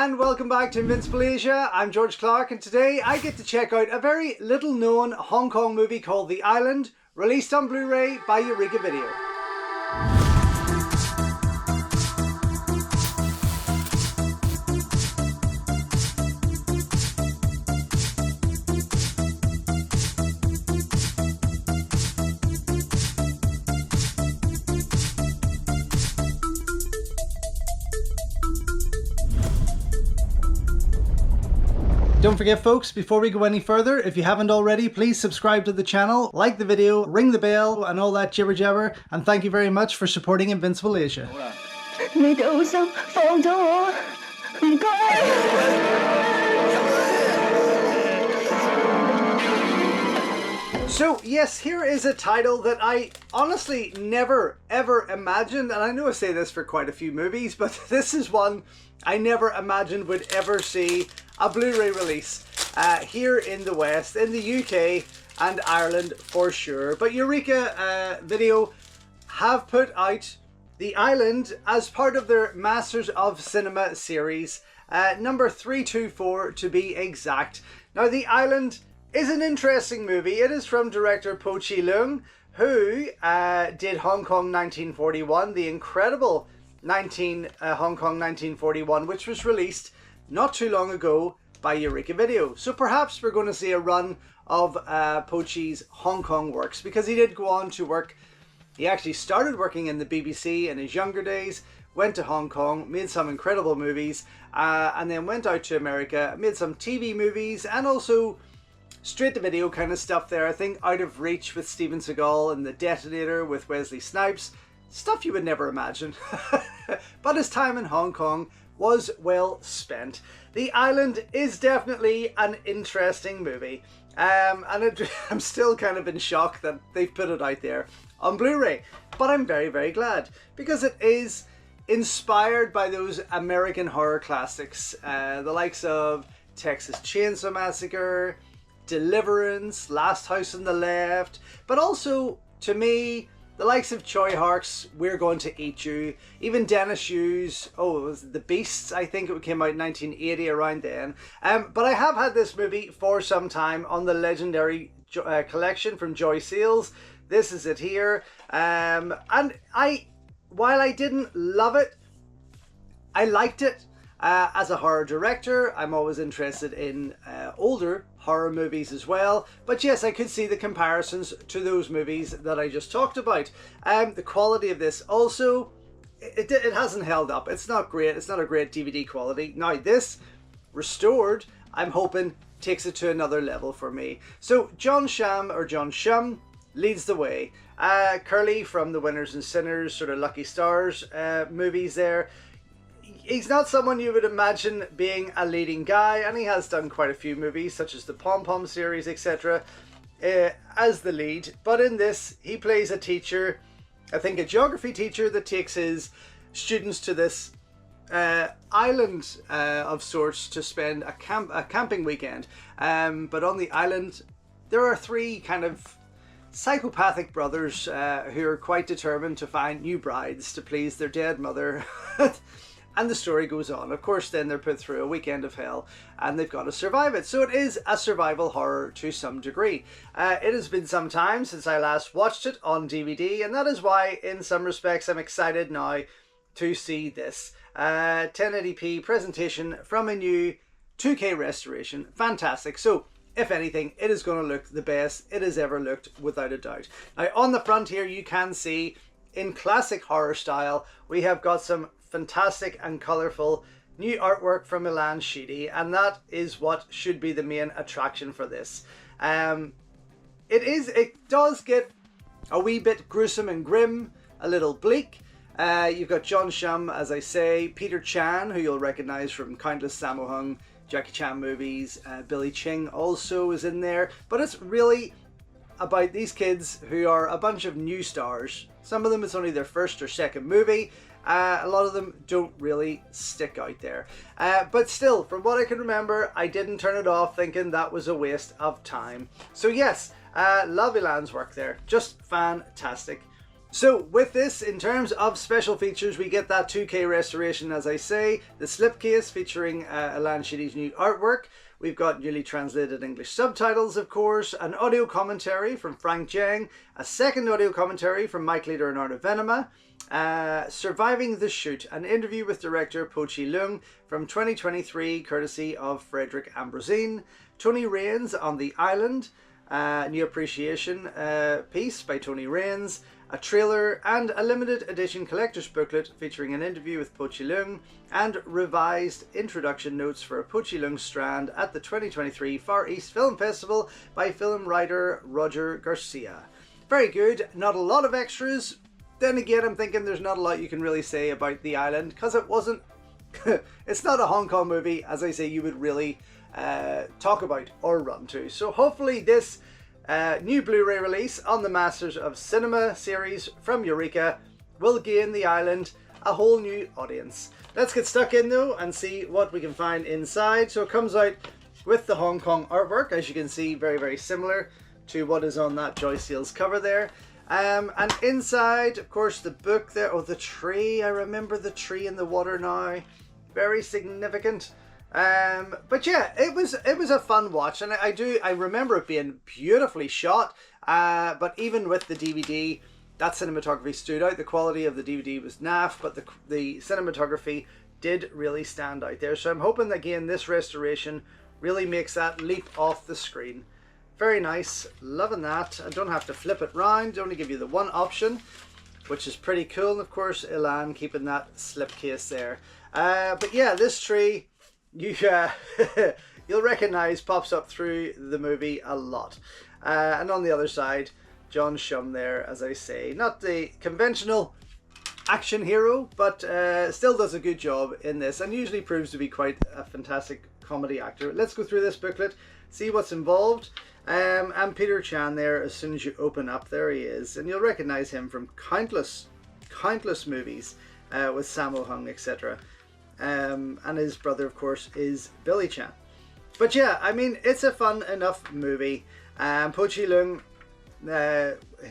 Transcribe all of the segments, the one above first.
And welcome back to Invincible Asia. I'm George Clark, and today I get to check out a very little known Hong Kong movie called The Island, released on Blu-ray by Eureka Video. Don't forget folks, before we go any further, if you haven't already, please subscribe to the channel, like the video, ring the bell and all that jibber jabber, and thank you very much for supporting Invincible Asia. So yes, here is a title that I honestly never ever imagined, and I know I say this for quite a few movies, but this is one I never imagined would ever see a Blu-ray release here in the West, in the UK and Ireland for sure. But Eureka Video have put out The Island as part of their Masters of Cinema series, number 324 to be exact. Now The Island is an interesting movie. It is from director Po-Chih Leong, who did Hong Kong 1941, the incredible Hong Kong 1941, which was released not too long ago by Eureka Video. So perhaps we're going to see a run of Po-Chih's Hong Kong works, because he did go on to work. He actually started working in the BBC in his younger days, went to Hong Kong, made some incredible movies, and then went out to America, made some TV movies, and also straight to video kind of stuff there. I think Out of Reach with Steven Seagal and The Detonator with Wesley Snipes. Stuff you would never imagine. But his time in Hong Kong was well spent. The Island is definitely an interesting movie. I'm still kind of in shock that they've put it out there on Blu-ray. But I'm very, very glad, because it is inspired by those American horror classics. The likes of Texas Chainsaw Massacre, Deliverance, Last House on the Left, but also, to me, the likes of Choi Hark's We're Going to Eat You, even Dennis Yu's, it was The Beasts, I think it came out in 1980, around then. But I have had this movie for some time on the legendary collection from Joy Sales. This is it here. And while I didn't love it, I liked it. As a horror director, I'm always interested in older horror movies as well. But yes, I could see the comparisons to those movies that I just talked about. The quality of this also, it hasn't held up. It's not great. It's not a great DVD quality. Now this, restored, I'm hoping takes it to another level for me. So John Shum leads the way. Curly from the Winners and Sinners, sort of Lucky Stars movies there. He's not someone you would imagine being a leading guy, and he has done quite a few movies such as the Pom Pom series, etc. As the lead. But in this, he plays a teacher, I think a geography teacher, that takes his students to this island of sorts to spend a camping weekend. But on the island, there are three kind of psychopathic brothers who are quite determined to find new brides to please their dead mother. And the story goes on. Of course, then they're put through a weekend of hell and they've got to survive it. So it is a survival horror to some degree. It has been some time since I last watched it on DVD, and that is why, in some respects, I'm excited now to see this. 1080p presentation from a new 2K restoration. Fantastic. So, if anything, it is going to look the best it has ever looked, without a doubt. Now, on the front here, you can see, in classic horror style, we have got some fantastic and colourful new artwork from Ilan Sheady, and that is what should be the main attraction for this. It does get a wee bit gruesome and grim, a little bleak. You've got John Shum, as I say, Peter Chan, who you'll recognise from countless Sammo Hung, Jackie Chan movies, Billy Ching also is in there, but it's really about these kids who are a bunch of new stars. Some of them it's only their first or second movie. A lot of them don't really stick out there. But still, from what I can remember, I didn't turn it off thinking that was a waste of time. So yes, love Ilan's work there. Just fantastic. So with this, in terms of special features, we get that 2K restoration, as I say, the slipcase featuring Ilan Sheady's new artwork. We've got newly translated English subtitles, of course, an audio commentary from Frank Jang, a second audio commentary from Mike Leader and Arno Venema, Surviving the Shoot, an interview with director Po-Chih Leong from 2023, courtesy of Frederick Ambrosine, Tony Raines on The Island, new appreciation piece by Tony Raines, a trailer and a limited edition collector's booklet featuring an interview with Po-Chih Leong and revised introduction notes for a Po-Chih Leong strand at the 2023 Far East Film Festival by film writer Roger Garcia. Very good, not a lot of extras. Then again, I'm thinking there's not a lot you can really say about The Island because it wasn't, it's not a Hong Kong movie, as I say, you would really talk about or run to. So hopefully this new Blu-ray release on the Masters of Cinema series from Eureka will gain The Island a whole new audience. Let's get stuck in though and see what we can find inside. So it comes out with the Hong Kong artwork, as you can see, very, very similar to what is on that Joy Seals cover there. And inside, of course, the book there, oh, the tree, I remember the tree in the water now, very significant. But yeah, it was a fun watch, and I remember it being beautifully shot, but even with the DVD, that cinematography stood out. The quality of the DVD was naff, but the cinematography did really stand out there. So I'm hoping again this restoration really makes that leap off the screen. Very nice, loving that. I don't have to flip it round, they only give you the one option, which is pretty cool. And of course, Ilan keeping that slipcase there. But yeah, this tree, you'll recognize pops up through the movie a lot. And on the other side, John Shum there, as I say, not the conventional action hero, but still does a good job in this and usually proves to be quite a fantastic comedy actor. Let's go through this booklet, see what's involved. And Peter Chan there, as soon as you open up, there he is, and you'll recognize him from countless movies with Sammo Hung, etc. And his brother, of course, is Billy Chan. But yeah, I mean, it's a fun enough movie. Po-Chih Leong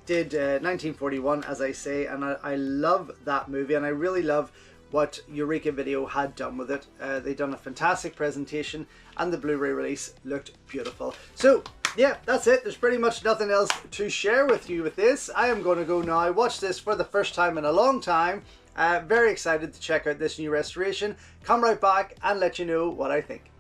did 1941, as I say, and I love that movie, and I really love what Eureka Video had done with it. They done a fantastic presentation, and the Blu-ray release looked beautiful. So yeah, that's it. There's pretty much nothing else to share with you with this. I am going to go now watch this for the first time in a long time. Very excited to check out this new restoration. Come right back and let you know what I think.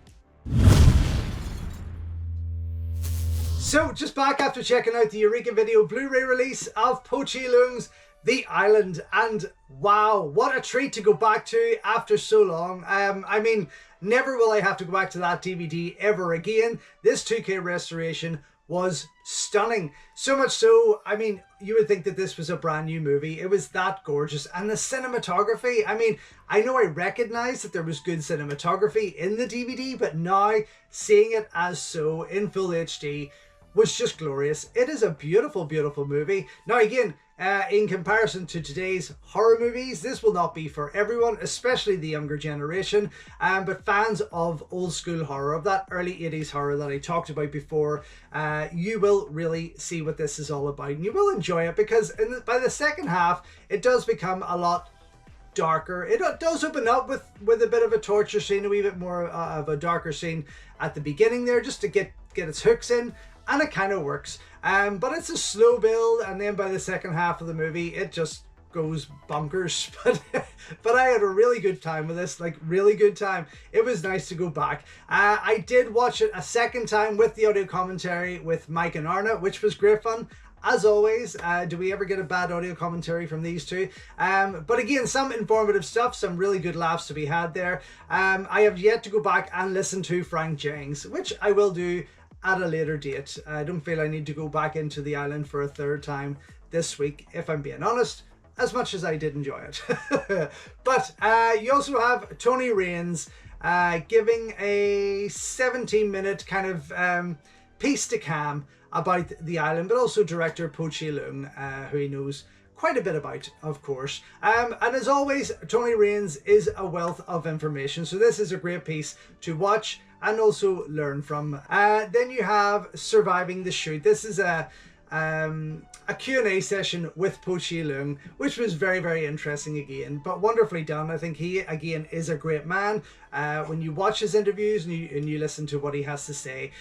So just back after checking out the Eureka Video Blu-ray release of Po-Chih Leong's The Island, and wow, what a treat to go back to after so long. I mean, never will I have to go back to that DVD ever again. This 2K restoration was stunning. So much so, I mean, you would think that this was a brand new movie. It was that gorgeous. And the cinematography, I mean, I know I recognized that there was good cinematography in the DVD, but now seeing it as so in full HD was just glorious. It is a beautiful, beautiful movie. Now again, in comparison to today's horror movies, this will not be for everyone, especially the younger generation, but fans of old school horror, of that early 80s horror that I talked about before, you will really see what this is all about, and you will enjoy it, because by the second half it does become a lot darker. It does open up with a bit of a torture scene, a wee bit more of a darker scene at the beginning there, just to get its hooks in, and it kind of works. But it's a slow build, and then by the second half of the movie it just goes bonkers. But I had a really good time with this, like really good time. It was nice to go back. I did watch it a second time with the audio commentary with Mike and Arna, which was great fun. As always, do we ever get a bad audio commentary from these two? But again, some informative stuff, some really good laughs to be had there. I have yet to go back and listen to Frank Jang's, which I will do at a later date. I don't feel I need to go back into The Island for a third time this week, if I'm being honest, as much as I did enjoy it. But you also have Tony Raines giving a 17-minute kind of piece de cam about The Island, but also director Po-Chih Leong, who he knows quite a bit about, of course. And as always, Tony Raines is a wealth of information, so this is a great piece to watch and also learn from. Then you have Surviving the Shoot. This is a a Q&A session with Po-Chih Leong, which was very, very interesting again, but wonderfully done. I think he, again, is a great man. When you watch his interviews and you listen to what he has to say,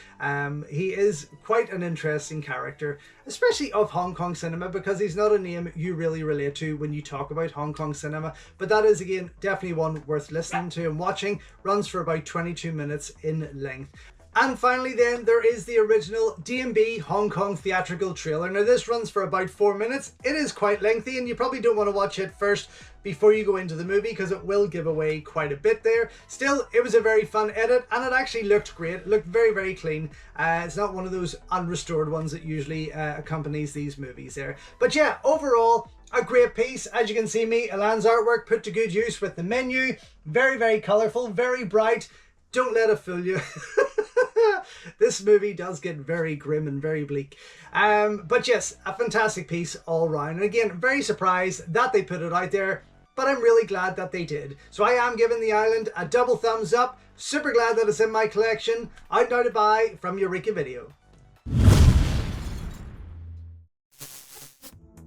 he is quite an interesting character, especially of Hong Kong cinema, because he's not a name you really relate to when you talk about Hong Kong cinema. But that is, again, definitely one worth listening to and watching. Runs for about 22 minutes in length. And finally then, there is the original D&B Hong Kong theatrical trailer. Now this runs for about 4 minutes. It is quite lengthy and you probably don't want to watch it first before you go into the movie because it will give away quite a bit there. Still, it was a very fun edit and it actually looked great. It looked very, very clean. It's not one of those unrestored ones that usually accompanies these movies there. But yeah, overall, a great piece. As you can see me, Ilan's artwork put to good use with the menu. Very, very colourful, very bright. Don't let it fool you. This movie does get very grim and very bleak. But yes, a fantastic piece all round. And again, very surprised that they put it out there, but I'm really glad that they did. So I am giving The Island a double thumbs up. Super glad that it's in my collection. Out now to buy from Eureka Video.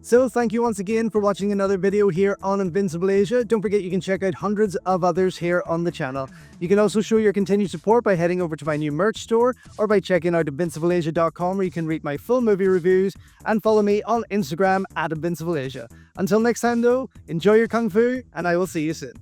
So thank you once again for watching another video here on Invincible Asia. Don't forget you can check out hundreds of others here on the channel. You can also show your continued support by heading over to my new merch store or by checking out invincibleasia.com where you can read my full movie reviews and follow me on Instagram at InvincibleAsia. Until next time though, enjoy your Kung Fu and I will see you soon.